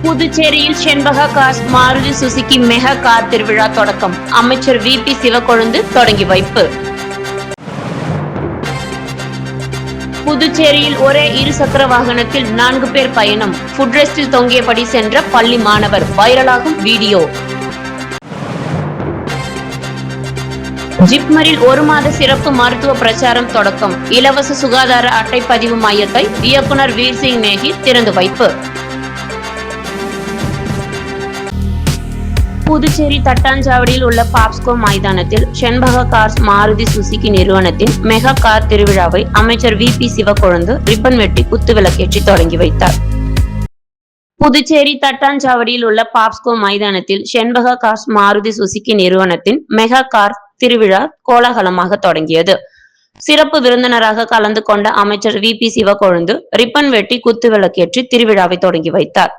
புதுச்சேரியில் Shenbaga cars Maruti Suzuki mega car திருவிழா தொடக்கம். அமைச்சர் VP சிவக்கொழுந்து தொடங்கி வைப்பு. புதுச்சேரியில் ஒரே இருசக்கர வாகனத்தில் 4 பேர் பயணம். ஃபுட்ரெஸ்டில் தொங்கியபடி சென்ற பள்ளி மாணவர். வைரலாகும் வீடியோ. ஜிப்மரில் 1 மாத சிறப்பு மருத்துவ பிரச்சாரம் தொடக்கம். இலவச சுகாதார அட்டை பதிவு மையத்தை இயக்குனர் வீர்சிங் நேகி திறந்து வைப்பு. புதுச்சேரி தட்டாஞ்சாவடியில் உள்ள பாப்ஸ்கோ மைதானத்தில் செண்பக கார்ஸ் மாருதி சுசுகி நிறுவனத்தின் மெகா கார் திருவிழாவை அமைச்சர் VP சிவக்கொழுந்து ரிப்பன் வெட்டி குத்துவிளக்கேற்றி தொடங்கி வைத்தார். புதுச்சேரி தட்டாஞ்சாவடியில் உள்ள பாப்ஸ்கோ மைதானத்தில் செண்பக கார்ஸ் மாருதி சுசுகி நிறுவனத்தின் மெகா கார் திருவிழா கோலாகலமாக தொடங்கியது. சிறப்பு விருந்தினராக கலந்து கொண்ட அமைச்சர் VP சிவக்கொழுந்து ரிப்பன் வெட்டி குத்துவிளக்கேற்றி திருவிழாவை தொடங்கி வைத்தார்.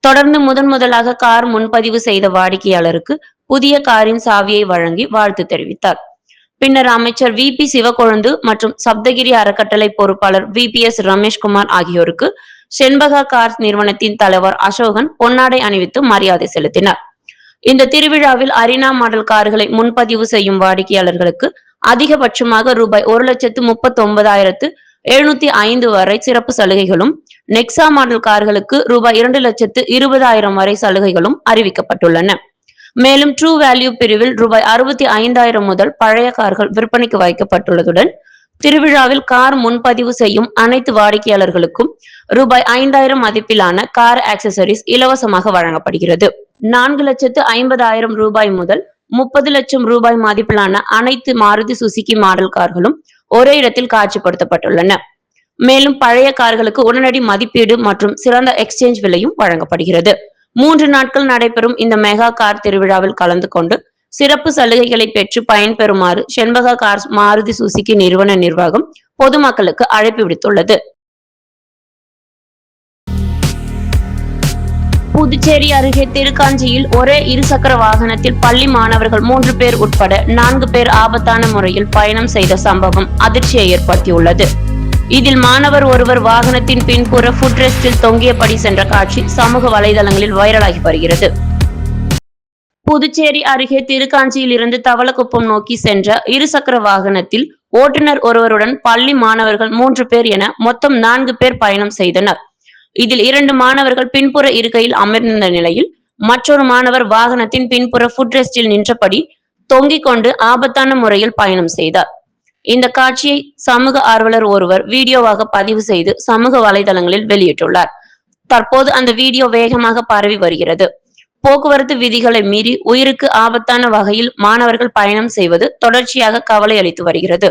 தொடர்ந்து முதலாக கார் முன்பதிவு செய்த வாடிக்கையாளருக்கு புதிய காரின் சாவியை வழங்கி வாழ்த்து தெரிவித்தார். பின்னர் அமைச்சர் VP சிவக்கொழுந்து மற்றும் சப்தகிரி அறக்கட்டளை பொறுப்பாளர் VPS ரமேஷ்குமார் ஆகியோருக்கு செண்பக கார்ஸ் நிறுவனத்தின் தலைவர் அசோகன் பொன்னாடை அணிவித்து மரியாதை செலுத்தினார். இந்த திருவிழாவில் அரினா மாடல் கார்களை முன்பதிவு செய்யும் வாடிக்கையாளர்களுக்கு அதிகபட்சமாக ரூபாய் 1,39,705 வரை சிறப்பு சலுகைகளும், நெக்ஸா மாடல் கார்களுக்கு ரூபாய் 2,20,000 வரை சலுகைகளும் அறிவிக்கப்பட்டுள்ளன. மேலும் ட்ரூ வேல்யூ பிரிவில் ரூபாய் 65,000 முதல் பழைய கார்கள் விற்பனைக்கு வைக்கப்பட்டுள்ளதுடன் திருவிழாவில் கார் முன்பதிவு செய்யும் அனைத்து வாடிக்கையாளர்களுக்கும் ரூபாய் 5,000 மதிப்பிலான கார் ஆக்சசரிஸ் இலவசமாக வழங்கப்படுகிறது. 4,50,000 ரூபாய் முதல் 30 லட்சம் ரூபாய் மதிப்பிலான அனைத்து மாருதி சுசுகி மாடல் கார்களும் ஒரே இடத்தில் காட்சிப்படுத்தப்பட்டுள்ளன. மேலும் பழைய கார்களுக்கு உடனடி மதிப்பீடு மற்றும் சிறந்த எக்ஸ்சேஞ்ச் விலையும் வழங்கப்படுகிறது. 3 நாட்கள் நடைபெறும் இந்த மெகா கார் திருவிழாவில் கலந்து கொண்டு சிறப்பு சலுகைகளை பெற்று பயன்பெறுமாறு செண்பக கார்ஸ் மாருதி சுசுகி நிறுவன நிர்வாகம் பொதுமக்களுக்கு அழைப்பு விடுத்துள்ளது. புதுச்சேரி அருகே திருக்காஞ்சியில் ஒரே இருசக்கர வாகனத்தில் பள்ளி மாணவர்கள் 3 பேர் உட்பட 4 பேர் ஆபத்தான முறையில் பயணம் செய்த சம்பவம் அதிர்ச்சியை ஏற்படுத்தியுள்ளது. இதில் மாணவர் ஒருவர் வாகனத்தின் பின்புற ஃபுட்ரெஸ்டில் தொங்கியபடி சென்ற காட்சி சமூக வலைதளங்களில் வைரலாகி வருகிறது. புதுச்சேரி அருகே திருக்காஞ்சியில் இருந்து தவளக்குப்பம் நோக்கி சென்ற இருசக்கர வாகனத்தில் ஓட்டுநர் ஒருவருடன் பள்ளி மாணவர்கள் 3 பேர் என மொத்தம் 4 பேர் பயணம் செய்தனர். இதில் 2 மாணவர்கள் பின்புற இருக்கையில் அமர்ந்திருந்த நிலையில் மற்றொரு மாணவர் வாகனத்தின் பின்புற ஃபுட்ரெஸ்டில் நின்றபடி தொங்கிக் கொண்டு ஆபத்தான முறையில் பயணம் செய்தார். இந்த காட்சியை சமூக ஆர்வலர் ஒருவர் வீடியோவாக பதிவு செய்து சமூக வலைதளங்களில் வெளியிட்டுள்ளார். தற்போது அந்த வீடியோ வேகமாக பரவி வருகிறது. போக்குவரத்து விதிகளை மீறி உயிருக்கு ஆபத்தான வகையில் மாணவர்கள் பயணம் செய்வது தொடர்ச்சியாக கவலை அளித்து வருகிறது.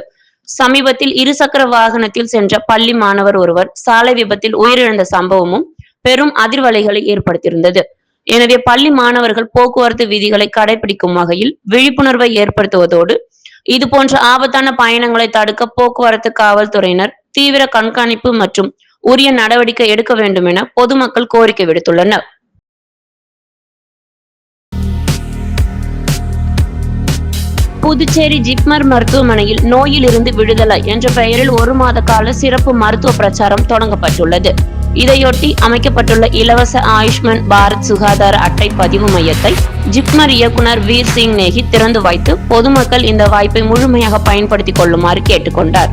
சமீபத்தில் இருசக்கர வாகனத்தில் சென்ற பள்ளி மாணவர் ஒருவர் சாலை விபத்தில் உயிரிழந்த சம்பவமும் பெரும் அதிர்வலைகளை ஏற்படுத்தியிருந்தது. எனவே பள்ளி மாணவர்கள் போக்குவரத்து விதிகளை கடைபிடிக்கும் வகையில் விழிப்புணர்வை ஏற்படுத்துவதோடு இதுபோன்ற ஆபத்தான பயணங்களை தடுக்க போக்குவரத்து காவல்துறையினர் தீவிர கண்காணிப்பு மற்றும் உரிய நடவடிக்கை எடுக்க வேண்டும் என பொதுமக்கள் கோரிக்கை விடுத்துள்ளனர். புதுச்சேரி ஜிப்மர் மருத்துவமனையில் நோயில் இருந்து விடுதலை என்ற பெயரில் 1 மாத கால சிறப்பு மருத்துவ பிரச்சாரம் தொடங்கப்பட்டுள்ளது. இதையொட்டி அமைக்கப்பட்டுள்ள இலவச ஆயுஷ்மான் பாரத் சுகாதார அட்டை பதிவு மையத்தை ஜிப்மர் இயக்குனர் வீர்சிங் நேகி திறந்து வைத்து பொதுமக்கள் இந்த வாய்ப்பை முழுமையாக பயன்படுத்திக் கொள்ளுமாறு கேட்டுக்கொண்டார்.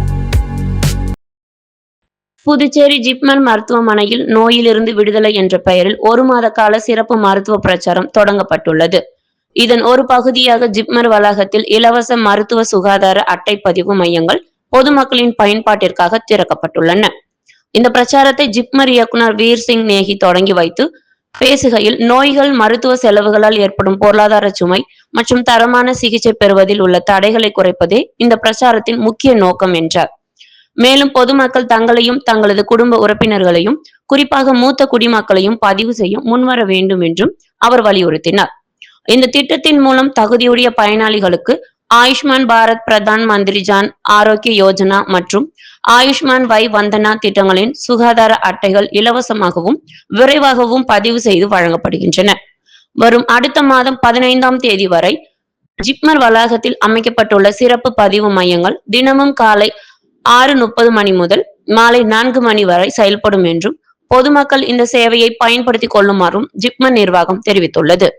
புதுச்சேரி ஜிப்மர் மருத்துவமனையில் நோயிலிருந்து விடுதலை என்ற பெயரில் 1 மாத கால சிறப்பு மருத்துவ பிரச்சாரம் தொடங்கப்பட்டுள்ளது. இதன் ஒரு பகுதியாக ஜிப்மர் வளாகத்தில் இலவச மருத்துவ சுகாதார அட்டை பதிவு மையங்கள் பொதுமக்களின் பயன்பாட்டிற்காக திறக்கப்பட்டுள்ளன. இந்த பிரச்சாரத்தை ஜிப்மர் இயக்குனர் வீர்சிங் நேகி தொடங்கி வைத்து பேசுகையில் நோய்கள், மருத்துவ செலவுகளால் ஏற்படும் பொருளாதார சுமை மற்றும் தரமான சிகிச்சை பெறுவதில் உள்ள தடைகளை குறைப்பதே இந்த பிரச்சாரத்தின் முக்கிய நோக்கம் என்றார். மேலும் பொதுமக்கள் தங்களையும் தங்களது குடும்ப உறுப்பினர்களையும் குறிப்பாக மூத்த குடிமக்களையும் பதிவு செய்ய முன்வர வேண்டும் என்றும் அவர் வலியுறுத்தினார். இந்த திட்டத்தின் மூலம் தகுதியுடைய பயனாளிகளுக்கு ஆயுஷ்மான் பாரத், பிரதான் மந்திரி ஜான் ஆரோக்கிய யோஜனா மற்றும் ஆயுஷ்மான் வை வந்தனா திட்டங்களின் சுகாதார அட்டைகள் இலவசமாகவும் விரைவாகவும் பதிவு செய்து வழங்கப்படுகின்றன. வரும் அடுத்த மாதம் 15ஆம் தேதி வரை ஜிப்மர் வளாகத்தில் அமைக்கப்பட்டுள்ள சிறப்பு பதிவு மையங்கள் தினமும் காலை 6:30 மணி முதல் மாலை 4 மணி வரை செயல்படும் என்றும் பொதுமக்கள் இந்த சேவையை பயன்படுத்திக் கொள்ளுமாறும் ஜிப்மர் நிர்வாகம் தெரிவித்துள்ளது.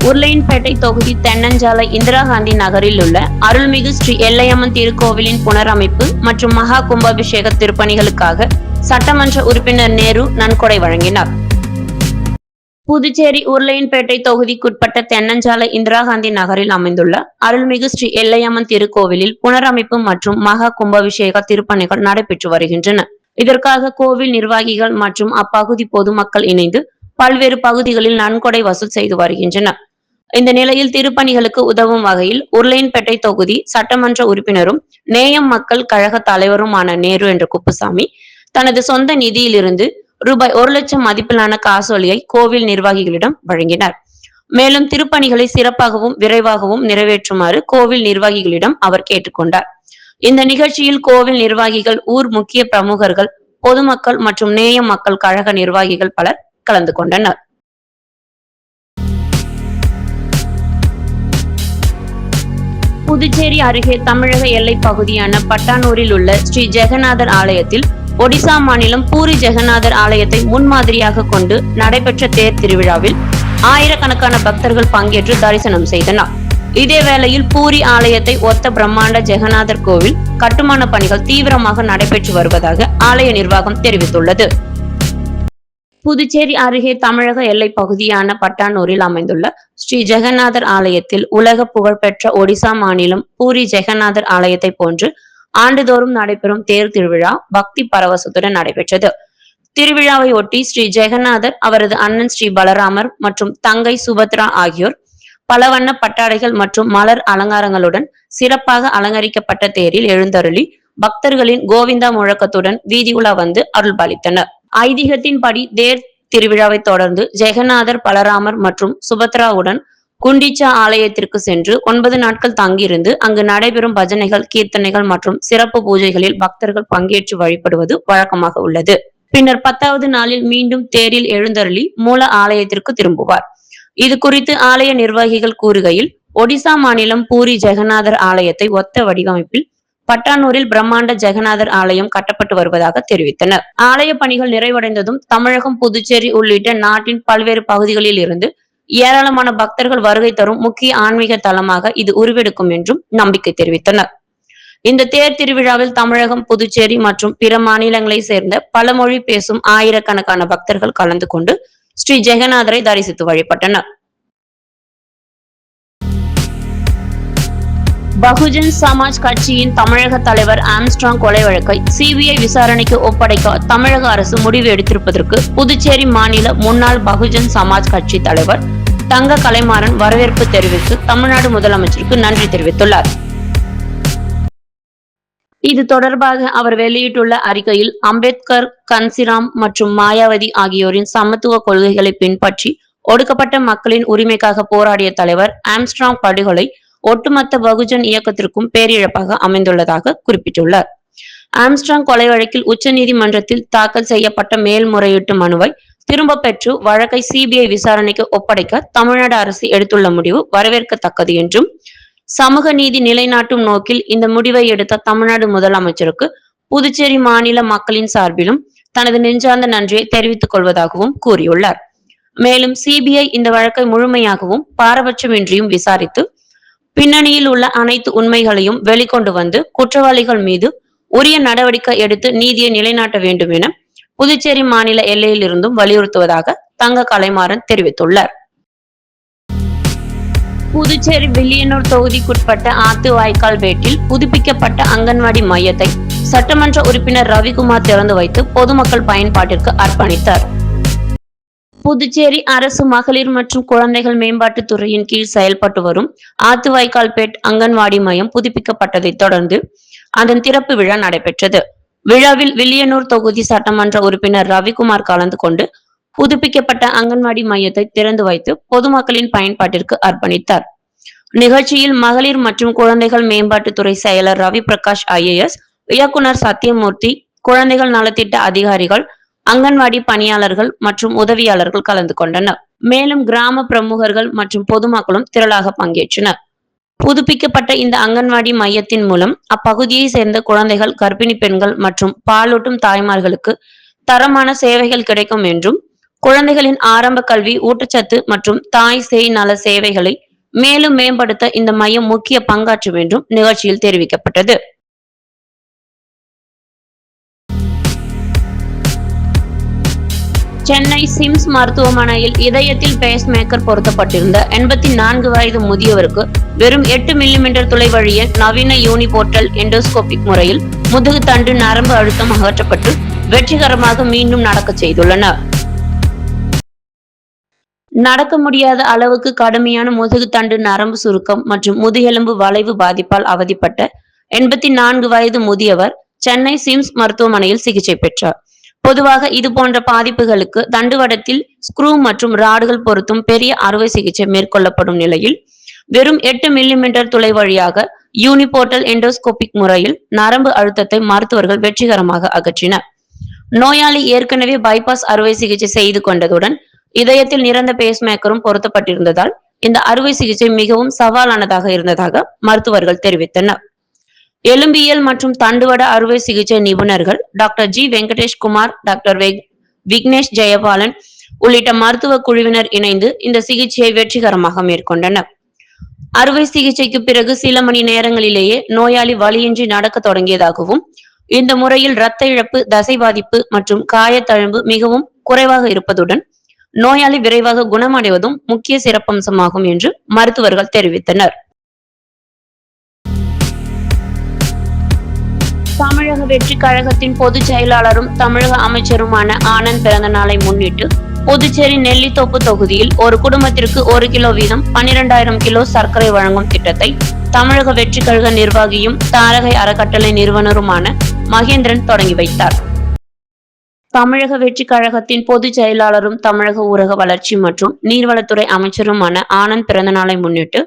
உருளையன்பேட்டை தொகுதி தென்னஞ்சாலை இந்திரா காந்தி நகரில் உள்ள அருள்மிகு ஸ்ரீ எல்லையம்மன் திருக்கோவிலின் புனரமைப்பு மற்றும் மகா கும்பாபிஷேக திருப்பணிகளுக்காக சட்டமன்ற உறுப்பினர் நேரு நன்கொடை வழங்கினார். புதுச்சேரி உருளையன்பேட்டை தொகுதிக்குட்பட்ட தென்னஞ்சாலை இந்திரா காந்தி நகரில் அமைந்துள்ள அருள்மிகு ஸ்ரீ எல்லையம்மன் திருக்கோவிலில் புனரமைப்பு மற்றும் மகா கும்பாபிஷேக திருப்பணிகள் நடைபெற்று வருகின்றன. இதற்காக கோவில் நிர்வாகிகள் மற்றும் அப்பகுதி பொதுமக்கள் இணைந்து பல்வேறு பகுதிகளில் நன்கொடை வசூல் செய்து வருகின்றனர். இந்த நிலையில் திருப்பணிகளுக்கு உதவும் வகையில் உருளையன்பேட்டை தொகுதி சட்டமன்ற உறுப்பினரும் நேயம் மக்கள் கழக தலைவருமான நேரு என்ற குப்புசாமி தனது சொந்த நிதியிலிருந்து ரூபாய் 1 லட்சம் மதிப்பிலான காசோலியை கோவில் நிர்வாகிகளிடம் வழங்கினார். மேலும் திருப்பணிகளை சிறப்பாகவும் விரைவாகவும் நிறைவேற்றுமாறு கோவில் நிர்வாகிகளிடம் அவர் கேட்டுக்கொண்டார். இந்த நிகழ்ச்சியில் கோவில் நிர்வாகிகள், ஊர் முக்கிய பிரமுகர்கள், பொதுமக்கள் மற்றும் நேயம் மக்கள் கழக நிர்வாகிகள் பலர் கலந்து கொண்டனர். புதுச்சேரி அருகே தமிழக எல்லை பகுதியான பட்டானூரில் உள்ள ஸ்ரீ ஜெகநாதர் ஆலயத்தில் ஒடிசா மாநிலம் பூரி ஜெகநாதர் ஆலயத்தை முன்மாதிரியாக கொண்டு நடைபெற்ற தேர் திருவிழாவில் ஆயிரக்கணக்கான பக்தர்கள் பங்கேற்று தரிசனம் செய்தனர். இதேவேளையில் பூரி ஆலயத்தை ஒத்த பிரம்மாண்ட ஜெகநாதர் கோவில் கட்டுமான பணிகள் தீவிரமாக நடைபெற்று வருவதாக ஆலய நிர்வாகம் தெரிவித்துள்ளது. புதுச்சேரி அருகே தமிழக எல்லை பகுதியான பட்டானூரில் அமைந்துள்ள ஸ்ரீ ஜெகநாதர் ஆலயத்தில் உலக புகழ்பெற்ற ஒடிசா மாநிலம் பூரி ஜெகநாதர் ஆலயத்தை போன்று ஆண்டுதோறும் நடைபெறும் தேர் திருவிழா பக்தி பரவசத்துடன் நடைபெற்றது. திருவிழாவை ஒட்டி ஸ்ரீ ஜெகநாதர், அவரது அண்ணன் ஸ்ரீ பலராமர் மற்றும் தங்கை சுபத்ரா ஆகியோர் பல வண்ண பட்டாடைகள் மற்றும் மலர் அலங்காரங்களுடன் சிறப்பாக அலங்கரிக்கப்பட்ட தேரில் எழுந்தருளி பக்தர்களின் கோவிந்தா முழக்கத்துடன் வீதி உலா வந்து அருள்பாலித்தனர். ஐதீகத்தின்படி தேர் திருவிழாவை தொடர்ந்து ஜெகநாதர், பலராமர் மற்றும் சுபத்ராவுடன் குண்டிச்சா ஆலயத்திற்கு சென்று 9 நாட்கள் தங்கியிருந்து அங்கு நடைபெறும் பஜனைகள், கீர்த்தனைகள் மற்றும் சிறப்பு பூஜைகளில் பக்தர்கள் பங்கேற்று வழிபடுவது வழக்கமாக உள்ளது. பின்னர் 10வது நாளில் மீண்டும் தேரில் எழுந்தருளி மூல ஆலயத்திற்கு திரும்புவார். இது குறித்து ஆலய நிர்வாகிகள் கூறுகையில், ஒடிசா மாநிலம் பூரி ஜெகநாதர் ஆலயத்தை ஒத்த வடிவமைப்பில் பட்டானூரில் பிரம்மாண்ட ஜெகநாதர் ஆலயம் கட்டப்பட்டு வருவதாக தெரிவித்தனர். ஆலய பணிகள் நிறைவடைந்ததும் தமிழகம், புதுச்சேரி உள்ளிட்ட நாட்டின் பல்வேறு பகுதிகளில் இருந்து ஏராளமான பக்தர்கள் வருகை தரும் முக்கிய ஆன்மீக தலமாக இது உருவெடுக்கும் என்றும் நம்பிக்கை தெரிவித்தனர். இந்த தேர் திருவிழாவில் தமிழகம், புதுச்சேரி மற்றும் பிற மாநிலங்களை சேர்ந்த பல மொழி பேசும் ஆயிரக்கணக்கான பக்தர்கள் கலந்து கொண்டு ஸ்ரீ ஜெகநாதரை தரிசித்து வழிபட்டனர். பகுஜன் சமாஜ் கட்சியின் தமிழக தலைவர் ஆம்ஸ்ட்ராங் கொலை வழக்கை சிபிஐ விசாரணைக்கு ஒப்படைக்க தமிழக அரசு முடிவு எடுத்திருப்பதற்கு புதுச்சேரி மாநில முன்னாள் பகுஜன் சமாஜ் கட்சி தலைவர் தங்க கலைமாறன் வரவேற்பு தெரிவித்து தமிழ்நாடு முதலமைச்சருக்கு நன்றி தெரிவித்துள்ளார். இது தொடர்பாக அவர் வெளியிட்டுள்ள அறிக்கையில், அம்பேத்கர், கன்சிராம் மற்றும் மாயாவதி ஆகியோரின் சமத்துவ கொள்கைகளை பின்பற்றி ஒடுக்கப்பட்ட மக்களின் உரிமைக்காக போராடிய தலைவர் ஆம்ஸ்ட்ராங் படுகொலை ஒட்டுமொத்த பகுஜன் இயக்கத்திற்கும் பேரிழப்பாக அமைந்துள்ளதாக குறிப்பிட்டுள்ளார். ஆம்ஸ்ட்ராங் கொலை வழக்கில் உச்ச நீதிமன்றத்தில் தாக்கல் செய்யப்பட்ட மேல்முறையீட்டு மனுவை திரும்ப பெற்று வழக்கை சிபிஐ விசாரணைக்கு ஒப்படைக்க தமிழ்நாடு அரசு எடுத்துள்ள முடிவு வரவேற்கத்தக்கது என்றும், சமூக நீதி நிலைநாட்டும் நோக்கில் இந்த முடிவை எடுத்த தமிழ்நாடு முதலமைச்சருக்கு புதுச்சேரி மாநில மக்களின் சார்பிலும் தனது நெஞ்சார்ந்த நன்றியை தெரிவித்துக் கொள்வதாகவும் கூறியுள்ளார். மேலும் சிபிஐ இந்த வழக்கை முழுமையாகவும் பாரபட்சமின்றியும் விசாரித்து பின்னணியில் உள்ள அனைத்து உண்மைகளையும் வெளிக்கொண்டு வந்து குற்றவாளிகள் மீது உரிய நடவடிக்கை எடுத்து நீதியை நிலைநாட்ட வேண்டும் என புதுச்சேரி மாநில எல்லையில் இருந்தும் வலியுறுத்துவதாக தங்க கலைமாறன் தெரிவித்துள்ளார். புதுச்சேரி வில்லியனூர் தொகுதிக்குட்பட்ட ஆத்துவாய்க்கால் பேட்டில் புதுப்பிக்கப்பட்ட அங்கன்வாடி மையத்தை சட்டமன்ற உறுப்பினர் ரவிக்குமார் திறந்து வைத்து பொதுமக்கள் பயன்பாட்டிற்கு அர்ப்பணித்தார். புதுச்சேரி அரசு மகளிர் மற்றும் குழந்தைகள் மேம்பாட்டுத் துறையின் கீழ் செயல்பட்டு வரும் ஆத்துவாய்க்கால்பேட் அங்கன்வாடி மையம் புதுப்பிக்கப்பட்டதை தொடர்ந்து அதன் திறப்பு விழா நடைபெற்றது. விழாவில் வில்லியனூர் தொகுதி சட்டமன்ற உறுப்பினர் ரவிக்குமார் கலந்து கொண்டு புதுப்பிக்கப்பட்ட அங்கன்வாடி மையத்தை திறந்து வைத்து பொதுமக்களின் பயன்பாட்டிற்கு அர்ப்பணித்தார். நிகழ்ச்சியில் மகளிர் மற்றும் குழந்தைகள் மேம்பாட்டுத்துறை செயலர் ரவி பிரகாஷ் IAS, இயக்குனர் சத்தியமூர்த்தி, குழந்தைகள் நலத்திட்ட அதிகாரிகள், அங்கன்வாடி பணியாளர்கள் மற்றும் உதவியாளர்கள் கலந்து கொண்டனர். மேலும் கிராம பிரமுகர்கள் மற்றும் பொதுமக்களும் திரளாக பங்கேற்றனர். புதுப்பிக்கப்பட்ட இந்த அங்கன்வாடி மையத்தின் மூலம் அப்பகுதியை சேர்ந்த குழந்தைகள், கர்ப்பிணி பெண்கள் மற்றும் பாலூட்டும் தாய்மார்களுக்கு தரமான சேவைகள் கிடைக்கும் என்றும், குழந்தைகளின் ஆரம்ப கல்வி, ஊட்டச்சத்து மற்றும் தாய் சேய் நல சேவைகளை மேலும் மேம்படுத்த இந்த மையம் முக்கிய பங்காற்றும் என்றும் நிகழ்ச்சியில் தெரிவிக்கப்பட்டது. சென்னை சிம்ஸ் மருத்துவமனையில் இதயத்தில் பேஸ் மேக்கர் பொருத்தப்பட்டிருந்த 84 வயது முதியவருக்கு வெறும் 8 மில்லிமீட்டர் துளை வழிய நவீன யூனிபோர்ட்டல் எண்டோஸ்கோபிக் முறையில் முதுகு தண்டு நரம்பு அழுத்தம் அகற்றப்பட்டு வெற்றிகரமாக மீண்டும் நடக்க செய்துள்ளனர். நடக்க முடியாத அளவுக்கு கடுமையான முதுகு தண்டு நரம்பு சுருக்கம் மற்றும் முதுகெலும்பு வளைவு பாதிப்பால் அவதிப்பட்ட 84 வயது முதியவர் சென்னை சிம்ஸ் மருத்துவமனையில் சிகிச்சை பெற்றார். பொதுவாக இது போன்ற பாதிப்புகளுக்கு தண்டுவடத்தில் ஸ்க்ரூ மற்றும் ராடுகள் பொருத்தும் பெரிய அறுவை சிகிச்சை மேற்கொள்ளப்படும் நிலையில் வெறும் 8 மில்லிமீட்டர் துளை வழியாக யூனிபோர்ட்டல் எண்டோஸ்கோபிக் முறையில் நரம்பு அழுத்தத்தை மருத்துவர்கள் வெற்றிகரமாக அகற்றினர். நோயாளி ஏற்கனவே பைபாஸ் அறுவை சிகிச்சை செய்து கொண்டதுடன் இதயத்தில் நிரந்த பேஸ்மேக்கரும் பொருத்தப்பட்டிருந்ததால் இந்த அறுவை சிகிச்சை மிகவும் சவாலானதாக இருந்ததாக மருத்துவர்கள் தெரிவித்தனர். எலும்பியல் மற்றும் தண்டுவட அறுவை சிகிச்சை நிபுணர்கள் doctor G Venkateshkumar, doctor Vignesh Jayabalan உள்ளிட்ட மருத்துவ குழுவினர் இணைந்து இந்த சிகிச்சையை வெற்றிகரமாக மேற்கொண்டனர். அறுவை சிகிச்சைக்கு பிறகு சில மணி நேரங்களிலேயே நோயாளி வலியின்றி நடக்க தொடங்கியதாகவும், இந்த முறையில் இரத்த இழப்பு, தசை பாதிப்பு மற்றும் காயத்தழும்பு மிகவும் குறைவாக இருப்பதுடன் நோயாளி விரைவாக குணமடைவதும் முக்கிய சிறப்பம்சமாகும் என்று மருத்துவர்கள் தெரிவித்தனர். தமிழக வெற்றி கழகத்தின் பொதுச் செயலாளரும் தமிழக அமைச்சருமான ஆனந்த் பிறந்த நாளை முன்னிட்டு புதுச்சேரி நெல்லித்தோப்பு தொகுதியில் ஒரு குடும்பத்திற்கு 1 கிலோ வீதம் 12,000 கிலோ சர்க்கரை வழங்கும் திட்டத்தை தமிழக வெற்றி கழக நிர்வாகியும் தாரகை அறக்கட்டளை நிறுவனருமான மகேந்திரன் தொடங்கி வைத்தார். தமிழக வெற்றி கழகத்தின் பொதுச் செயலாளரும் தமிழக ஊரக வளர்ச்சி மற்றும் நீர்வளத்துறை அமைச்சருமான ஆனந்த் பிறந்த நாளை முன்னிட்டு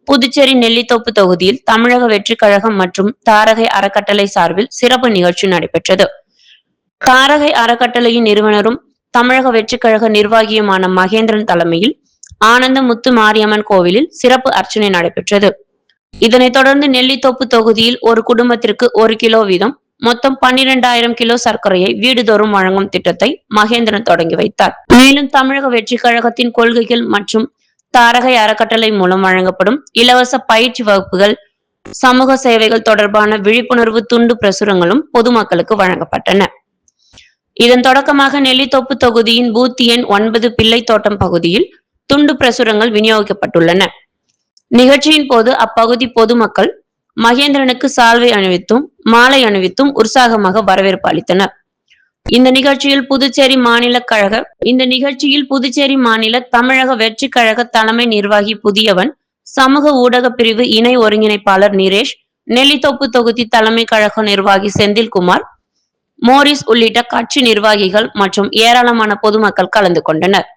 புதுச்சேரி நெல்லித்தோப்பு தொகுதியில் தமிழக வெற்றி கழகம் மற்றும் தாரகை அறக்கட்டளை சார்பில் சிறப்பு நிகழ்ச்சி நடைபெற்றது. தாரகை அறக்கட்டளையின் நிறுவனரும் தமிழக வெற்றி கழக நிர்வாகியுமான மகேந்திரன் தலைமையில் ஆனந்த முத்து மாரியம்மன் கோவிலில் சிறப்பு அர்ச்சனை நடைபெற்றது. இதனைத் தொடர்ந்து நெல்லித்தோப்பு தொகுதியில் ஒரு குடும்பத்திற்கு 1 கிலோ வீதம் மொத்தம் 12,000 கிலோ சர்க்கரையை வீடுதோறும் வழங்கும் திட்டத்தை மகேந்திரன் தொடங்கி வைத்தார். மேலும் தமிழக வெற்றி கழகத்தின் கொள்கைகள் மற்றும் தாரகை அறக்கட்டளை மூலம் வழங்கப்படும் இலவச பயிற்சி வகுப்புகள், சமூக சேவைகள் தொடர்பான விழிப்புணர்வு துண்டு பிரசுரங்களும் பொதுமக்களுக்கு வழங்கப்பட்டன. இதன் தொடக்கமாக நெல்லித்தோப்பு தொகுதியின் பூத் எண் 9 பிள்ளைத்தோட்டம் பகுதியில் துண்டு பிரசுரங்கள் விநியோகிக்கப்பட்டுள்ளன. நிகழ்ச்சியின் போது அப்பகுதி பொதுமக்கள் மகேந்திரனுக்கு சால்வை அணிவித்தும் மாலை அணிவித்தும் உற்சாகமாக வரவேற்பு அளித்தனர். இந்த நிகழ்ச்சியில் புதுச்சேரி மாநில தமிழக வெற்றி கழக தலைமை நிர்வாகி புதியவன், சமூக ஊடக பிரிவு இணை ஒருங்கிணைப்பாளர் நிரேஷ், நெல்லித்தோப்பு தொகுதி தலைமை கழக நிர்வாகி செந்தில்குமார், மோரிஸ் உள்ளிட்ட கட்சி நிர்வாகிகள் மற்றும் ஏராளமான பொதுமக்கள் கலந்து கொண்டனர்.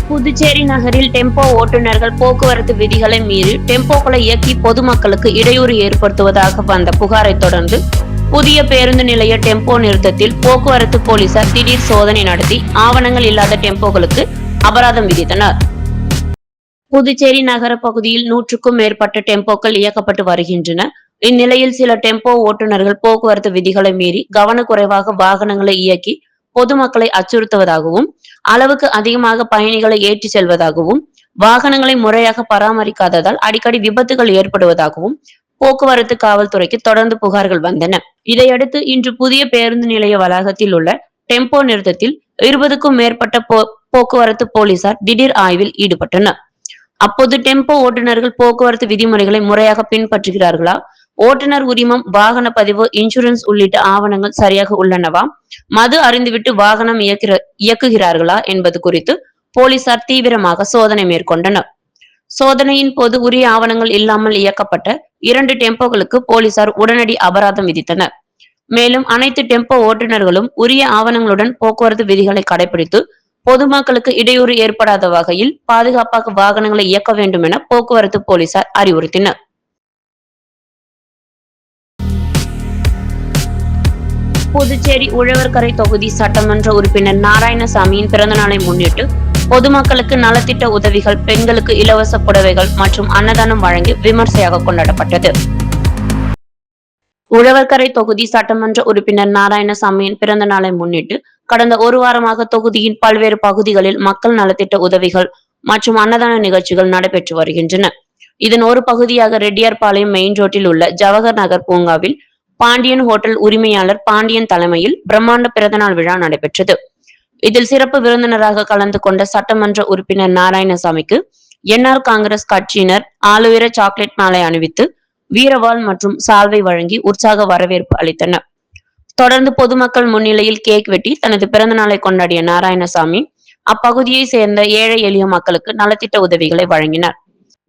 புதுச்சேரி நகரில் டெம்போ ஓட்டுநர்கள் போக்குவரத்து விதிகளை மீறி டெம்போக்களை இயக்கி பொதுமக்களுக்கு இடையூறு ஏற்படுத்துவதாக வந்த புகாரை தொடர்ந்து புதிய பேருந்து நிலைய டெம்போ நிறுத்தத்தில் போக்குவரத்து போலீசார் திடீர் சோதனை நடத்தி ஆவணங்கள் இல்லாத டெம்போக்களுக்கு அபராதம் விதித்தனர். புதுச்சேரி நகர பகுதியில் 100க்கும் மேற்பட்ட டெம்போக்கள் இயக்கப்பட்டு வருகின்றன. இந்நிலையில் சில டெம்போ ஓட்டுநர்கள் போக்குவரத்து விதிகளை மீறி கவனக்குறைவாக வாகனங்களை இயக்கி பொதுமக்களை அச்சுறுத்துவதாகவும், அளவுக்கு அதிகமாக பயணிகளை ஏற்றி செல்வதாகவும், வாகனங்களை முறையாக பராமரிக்காததால் அடிக்கடி விபத்துகள் ஏற்படுவதாகவும் போக்குவரத்து காவல்துறைக்கு தொடர்ந்து புகார்கள் வந்தன. இதையடுத்து இன்று புதிய பேருந்து நிலைய வளாகத்தில் உள்ள டெம்போ நிறுத்தத்தில் 20க்கும் மேற்பட்ட போக்குவரத்து போலீசார் திடீர் ஆய்வில் ஈடுபட்டனர். அப்போது டெம்போ ஓட்டுநர்கள் போக்குவரத்து விதிமுறைகளை முறையாக பின்பற்றுகிறார்களா, ஓட்டுநர் உரிமம், வாகன பதிவு, இன்சூரன்ஸ் உள்ளிட்ட ஆவணங்கள் சரியாக உள்ளனவா, மது அறிந்துவிட்டு வாகனம் இயக்குகிறார்களா என்பது குறித்து போலீசார் தீவிரமாக சோதனை மேற்கொண்டனர். சோதனையின் போது உரிய ஆவணங்கள் இல்லாமல் இயக்கப்பட்ட 2 டெம்போக்களுக்கு போலீசார் உடனடி அபராதம் விதித்தனர். மேலும் அனைத்து டெம்போ ஓட்டுநர்களும் உரிய ஆவணங்களுடன் போக்குவரத்து விதிகளை கடைபிடித்து பொதுமக்களுக்கு இடையூறு ஏற்படாத வகையில் பாதுகாப்பாக வாகனங்களை இயக்க வேண்டும் என போக்குவரத்து போலீசார் அறிவுறுத்தினர். புதுச்சேரி உழவர்கரை தொகுதி சட்டமன்ற உறுப்பினர் நாராயணசாமியின் பிறந்த நாளை முன்னிட்டு பொதுமக்களுக்கு நலத்திட்ட உதவிகள், பெண்களுக்கு இலவச புடவைகள் மற்றும் அன்னதானம் வழங்கி விமர்சையாக கொண்டாடப்பட்டது. உழவர்கரை தொகுதி சட்டமன்ற உறுப்பினர் நாராயணசாமியின் பிறந்த நாளை முன்னிட்டு கடந்த ஒரு வாரமாக தொகுதியின் பல்வேறு பகுதிகளில் மக்கள் நலத்திட்ட உதவிகள் மற்றும் அன்னதான நிகழ்ச்சிகள் நடைபெற்று வருகின்றன. இதன் ஒரு பகுதியாக ரெட்டியார்பாளையம் மெயின் ரோட்டில் உள்ள ஜவஹர் நகர் பூங்காவில் பாண்டியன் ஹோட்டல் உரிமையாளர் பாண்டியன் தலைமையில் பிரம்மாண்ட பிறந்தநாள் விழா நடைபெற்றது. இதில் சிறப்பு விருந்தினராக கலந்து கொண்ட சட்டமன்ற உறுப்பினர் நாராயணசாமிக்கு என்ஆர் காங்கிரஸ் கட்சியினர் ஆலுயர சாக்லேட் மாலை அணிவித்து வீரவாள் மற்றும் சால்வை வழங்கி உற்சாக வரவேற்பு அளித்தனர். தொடர்ந்து பொதுமக்கள் முன்னிலையில் கேக் வெட்டி தனது பிறந்த நாளை கொண்டாடிய நாராயணசாமி அப்பகுதியை சேர்ந்த ஏழை எளிய மக்களுக்கு நலத்திட்ட உதவிகளை வழங்கினார்.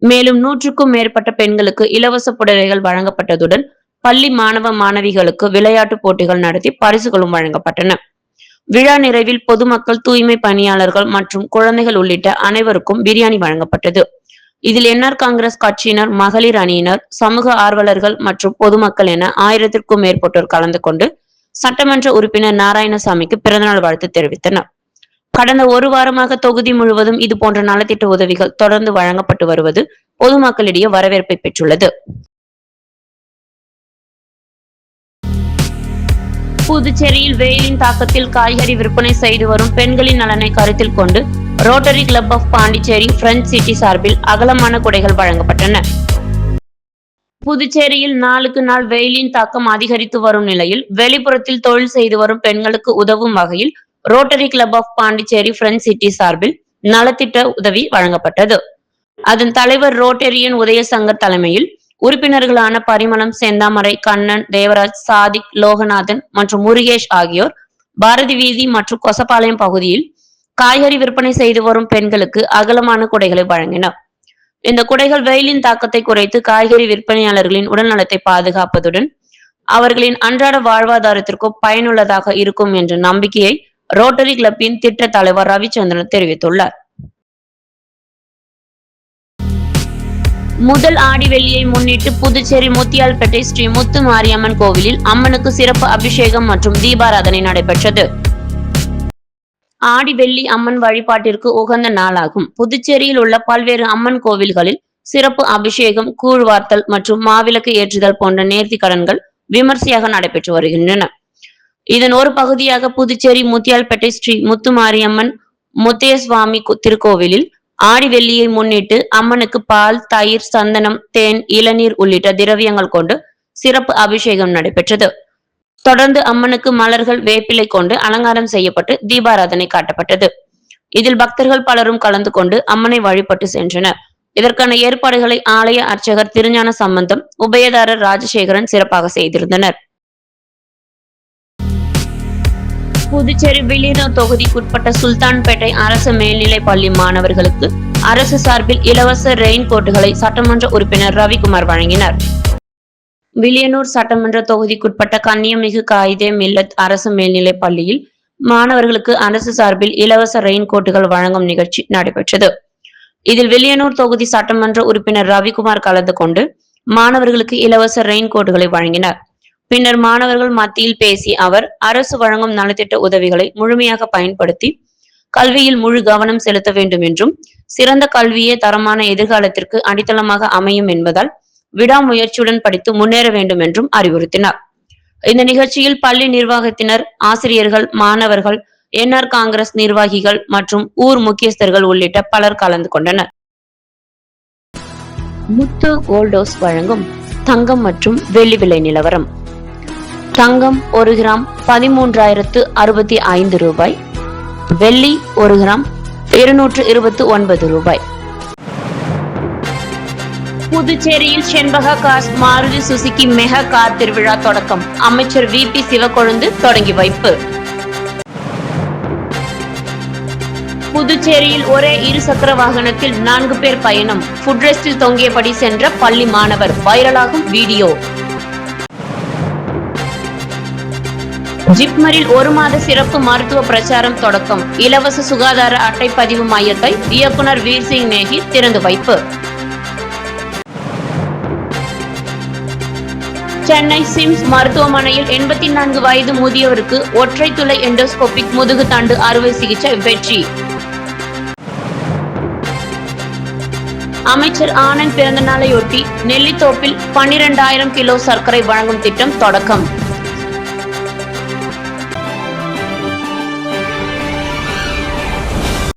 மேலும் 100க்கும் மேற்பட்ட பெண்களுக்கு இலவச புடவைகள் வழங்கப்பட்டதுடன் பள்ளி மாணவ மாணவிகளுக்கு விளையாட்டு போட்டிகள் நடத்தி பரிசுகளும் வழங்கப்பட்டன. விழா நிறைவில் பொதுமக்கள், தூய்மை பணியாளர்கள் மற்றும் குழந்தைகள் உள்ளிட்ட அனைவருக்கும் பிரியாணி வழங்கப்பட்டது. இதில் என்ஆர் காங்கிரஸ் கட்சியினர், மகளிர் அணியினர், சமூக ஆர்வலர்கள் மற்றும் பொதுமக்கள் என 1000க்கும் மேற்பட்டோர் கலந்து கொண்டு சட்டமன்ற உறுப்பினர் நாராயணசாமிக்கு பிறந்தநாள் வாழ்த்து தெரிவித்தனர். கடந்த ஒரு வாரமாக தொகுதி முழுவதும் இதுபோன்ற நலத்திட்ட உதவிகள் தொடர்ந்து வழங்கப்பட்டு வருவது பொதுமக்களிடையே வரவேற்பை பெற்றுள்ளது. புதுச்சேரியில் வெயிலின் தாக்கத்தில் காய்கறி விற்பனை செய்து வரும் பெண்களின் நலனை கருத்தில் கொண்டு Rotary club of Pondicherry French city சார்பில் அகலமான குடைகள் வழங்கப்பட்டன. புதுச்சேரியில் நாளுக்கு நாள் வெயிலின் தாக்கம் அதிகரித்து வரும் நிலையில் வெளிப்புறத்தில் தொழில் செய்து வரும் பெண்களுக்கு உதவும் வகையில் Rotary club of Pondicherry French city சார்பில் நலத்திட்ட உதவி வழங்கப்பட்டது. அதன் தலைவர் ரோட்டரியன் உதயசங்கர் தலைமையில் உறுப்பினர்களான பரிமளம், செந்தாமரை, கண்ணன், தேவராஜ், சாதிக், லோகநாதன் மற்றும் முருகேஷ் ஆகியோர் பாரதி வீதி மற்றும் கொசப்பாளையம் பகுதியில் காய்கறி விற்பனை செய்து வரும் பெண்களுக்கு அகலமான குடைகளை வழங்கினர். இந்த குடைகள் வெயிலின் தாக்கத்தை குறைத்து காய்கறி விற்பனையாளர்களின் உடல்நலத்தை பாதுகாப்பதுடன் அவர்களின் அன்றாட வாழ்வாதாரத்திற்கும் பயனுள்ளதாக இருக்கும் என்ற நம்பிக்கையை ரோட்டரி கிளப்பின் திட்ட தலைவர் ரவிச்சந்திரன் தெரிவித்துள்ளார். முதல் ஆடி வெள்ளியை முன்னிட்டு புதுச்சேரி முத்தியால்பேட்டை ஸ்ரீ முத்து மாரியம்மன் கோவிலில் அம்மனுக்கு சிறப்பு அபிஷேகம் மற்றும் தீபாராதனை நடைபெற்றது. ஆடி வெள்ளி அம்மன் வழிபாட்டிற்கு உகந்த நாளாகும். புதுச்சேரியில் உள்ள பல்வேறு அம்மன் கோவில்களில் சிறப்பு அபிஷேகம், கூழ்வார்த்தல் மற்றும் மாவிளக்கு ஏற்றுதல் போன்ற நேர்த்தி கடன்கள் விமர்சையாக நடைபெற்று வருகின்றன. இதன் ஒரு பகுதியாக புதுச்சேரி முத்தியால்பேட்டை ஸ்ரீ முத்து மாரியம்மன் முத்தையசுவாமி திருக்கோவிலில் ஆடி வெள்ளியை முன்னிட்டு அம்மனுக்கு பால், தயிர், சந்தனம், தேன், இளநீர் உள்ளிட்ட திரவியங்கள் கொண்டு சிறப்பு அபிஷேகம் நடைபெற்றது. தொடர்ந்து அம்மனுக்கு மலர்கள், வேப்பிலை கொண்டு அலங்காரம் செய்யப்பட்டு தீபாராதனை காட்டப்பட்டது. இதில் பக்தர்கள் பலரும் கலந்து கொண்டு அம்மனை வழிபட்டு சென்றனர். இதற்கான ஏற்பாடுகளை ஆலய அர்ச்சகர் திருஞான சம்பந்தம், உபயதாரர் ராஜசேகரன் சிறப்பாக செய்திருந்தனர். புதுச்சேரி வில்லியனூர் தொகுதிக்குட்பட்ட சுல்தான்பேட்டை அரசு மேல்நிலை பள்ளி மாணவர்களுக்கு அரசு சார்பில் இலவச ரெயின் கோட்டுகளை சட்டமன்ற உறுப்பினர் ரவிக்குமார் வழங்கினார். வில்லியனூர் சட்டமன்ற தொகுதிக்குட்பட்ட கன்னியமிகு காயிதே மில்லத் அரசு மேல்நிலை பள்ளியில் மாணவர்களுக்கு அரசு சார்பில் இலவச ரெயின் கோட்டுகள் வழங்கும் நிகழ்ச்சி நடைபெற்றது. இதில் வில்லியனூர் தொகுதி சட்டமன்ற உறுப்பினர் ரவிக்குமார் கலந்து கொண்டு மாணவர்களுக்கு இலவச ரெயின் கோட்டுகளை வழங்கினார். பின்னர் மாணவர்கள் மத்தியில் பேசிய அவர், அரசு வழங்கும் நலத்திட்ட உதவிகளை முழுமையாக பயன்படுத்தி கல்வியில் முழு கவனம் செலுத்த வேண்டும் என்றும், சிறந்த கல்வியே தரமான எதிர்காலத்திற்கு அடித்தளமாக அமையும் என்பதால் விடாமுயற்சியுடன் படித்து முன்னேற வேண்டும் என்றும் அறிவுறுத்தினார். இந்த நிகழ்ச்சியில் பள்ளி நிர்வாகத்தினர், ஆசிரியர்கள், மாணவர்கள், என்ஆர் காங்கிரஸ் நிர்வாகிகள் மற்றும் ஊர் முக்கியஸ்தர்கள் உள்ளிட்ட பலர் கலந்து கொண்டனர். முத்து கோல்டோஸ் வழங்கும் தங்கம் மற்றும் வெள்ளி விலை நிலவரம். தங்கம் 1 கிராம் 13,065 ரூபாய், வெள்ளி 1 கிராம் 229 ரூபாய். புதுச்சேரியில் Shenbaga cars Maruti Suzuki mega car திருவிழா தொடக்கம். அமைச்சர் VP சிவக்கொழுந்து தொடங்கி வைப்பு. புதுச்சேரியில் ஒரே இருசக்கர வாகனத்தில் 4 பேர் பயணம். ஃபுட்ரெஸ்டில் தொங்கியபடி சென்ற பள்ளி மாணவர், வைரலாகும் வீடியோ. ஜிப்மரில் 1 மாத சிறப்பு மருத்துவ பிரச்சாரம் தொடக்கம். இலவச சுகாதார அட்டை பதிவு மையத்தை இயக்குனர் வீர்சிங் நேகி திறந்து வைப்பு. சென்னை சிம்ஸ் மருத்துவமனையில் 84 வயது முதியவருக்கு ஒற்றை துளை எண்டோஸ்கோபிக் முதுகு தண்டு அறுவை சிகிச்சை வெற்றி. அமைச்சர் ஆனந்த் பிறந்த நாளையொட்டி நெல்லித்தோப்பில் 12,000 கிலோ சர்க்கரை வழங்கும் திட்டம் தொடக்கம்.